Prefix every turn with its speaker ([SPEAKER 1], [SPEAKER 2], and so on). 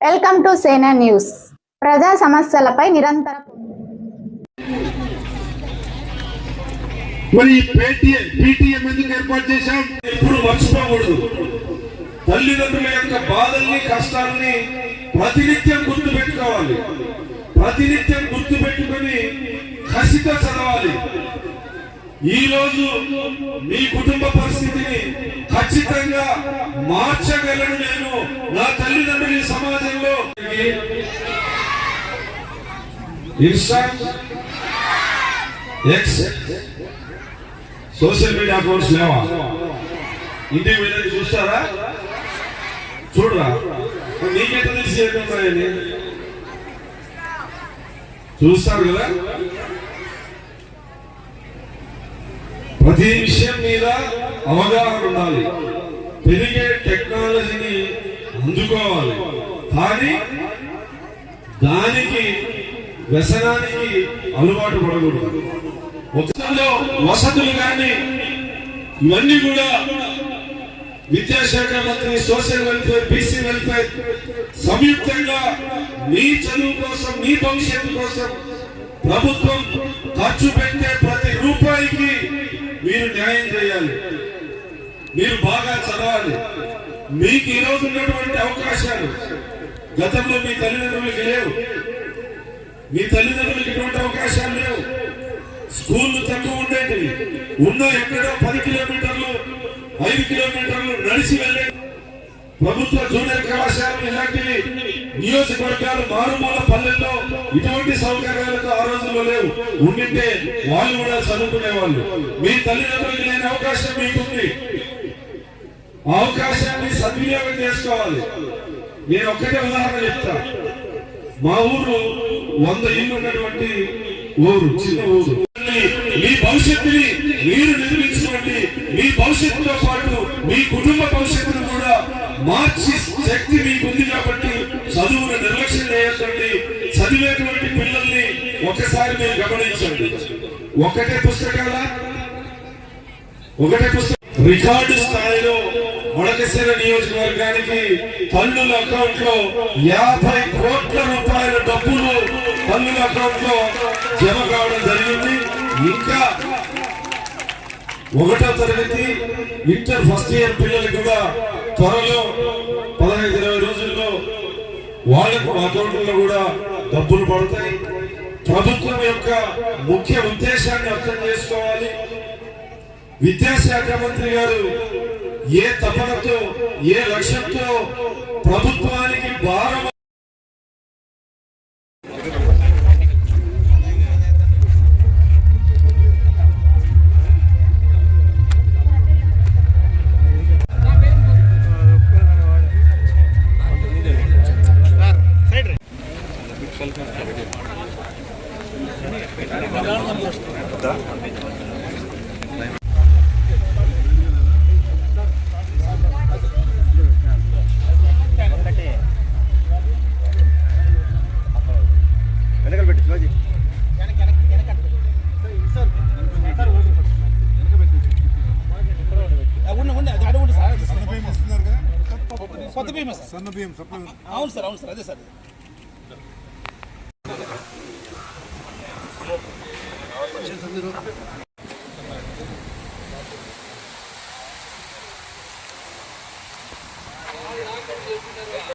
[SPEAKER 1] Welcome to సేనా news. ప్రజా సమస్యలపై నిరంతర
[SPEAKER 2] మరి పీటీఎం ఎందుకు ఏర్పాటు చేశాం? ఎప్పుడు మర్చిపోకూడదు. తల్లిదండ్రుల యొక్క బాధల్ని కష్టాలని ప్రతినిత్యం గుర్తు పెట్టుకోవాలి. ప్రతినిత్యం గుర్తు పెట్టుకుని కసితో చదవాలి. ఈ రోజు మీ కుటుంబ పరిస్థితిని ఖచ్చితంగా మార్చగలను నేను. నా తల్లిదండ్రుల సమాజంలో Insta X social media accounts లేవా? ఇంటికి వెళ్ళి చూస్తారా? చూడరా? నీకెంత తెలిసి ఏంటంటే చూస్తారు కదా. ప్రతి విషయం మీద అవగాహన ఉండాలి. పెరిగే టెక్నాలజీని అందుకోవాలి. కానీ దానికి వ్యసనానికి అలవాటు పడకూడదు. ఒకసారిలో వసతులు కానీ ఇవన్నీ కూడా విద్యాశాఖ మంత్రి, సోషల్ వెల్ఫేర్, బీసీ వెల్ఫేర్ సంయుక్తంగా మీ చదువు కోసం, మీ భవిష్యత్తు కోసం ప్రభుత్వం ఖర్చు పెట్టే ప్రతి రూపాయికి మీరు న్యాయం చేయాలి. మీరు బాగా చదవాలి. మీకు ఈ రోజు ఉన్నటువంటి అవకాశాలు గతంలో మీ తల్లిదండ్రులకి లేవు. మీ తల్లిదండ్రులకి ఇటువంటి అవకాశాలు లేవు. స్కూళ్లు తక్కువ ఉండేటివి. ఉన్న ఎక్కడో 10 కిలోమీటర్లు 5 కిలోమీటర్లు నడిచి వెళ్ళే ప్రభుత్వ జూనియర్ కళాశాలలు ఇలాంటివి నియోజకవర్గాలు మారుమూల పల్లెల్లో ఇటువంటి సౌకర్యాలతో ఆ రోజుల్లో లేవు. ఉండింటే వాళ్ళు కూడా చదువుకునే వాళ్ళు. మీ తల్లిదండ్రులకు లేని అవకాశం మీకుంది. ఆ అవకాశాన్ని సద్వినియోగం చేసుకోవాలి. నేను ఒక్కటే ఉదాహరణ చెప్తా. మా ఊరు 100 ఇళ్ళు ఉన్నటువంటి ఊరు, చిన్న ఊరు. మీ భవిష్యత్తుని మీరు నిర్మించుకోండి. మీ భవిష్యత్తుతో పాటు మీ కుటుంబ భవిష్యత్తును కూడా మార్చి శక్తి మీకుంది. కాబట్టి చదువును నిర్లక్ష్యం చేయొద్దండి. చదివేటువంటి పిల్లల్ని ఒకసారి మీరు గమనించండి. ఒకటే పుస్తకం రికార్డు స్థాయిలో మొడకశిర నియోజకవర్గానికి తల్లుల అకౌంట్ లో 50 కోట్ల రూపాయల డబ్బులు తల్లుల అకౌంట్ లో జమ కావడం జరిగింది. ఇంకా 1వ తరగతి ఇంటర్ ఫస్ట్ ఇయర్ పిల్లలు కూడా త్వరలో 15-20 రోజుల్లో వాళ్ళకు అకౌంట్లో కూడా డబ్బులు పడతాయి. ప్రభుత్వం యొక్క ముఖ్య ఉద్దేశాన్ని అర్థం చేసుకోవాలి. విద్యాశాఖ మంత్రి గారు ఏ తపనతో, ఏ లక్ష్యంతో ప్రభుత్వానికి భారం
[SPEAKER 3] సన్న బియ్యం అవును సార్ అదే సార్.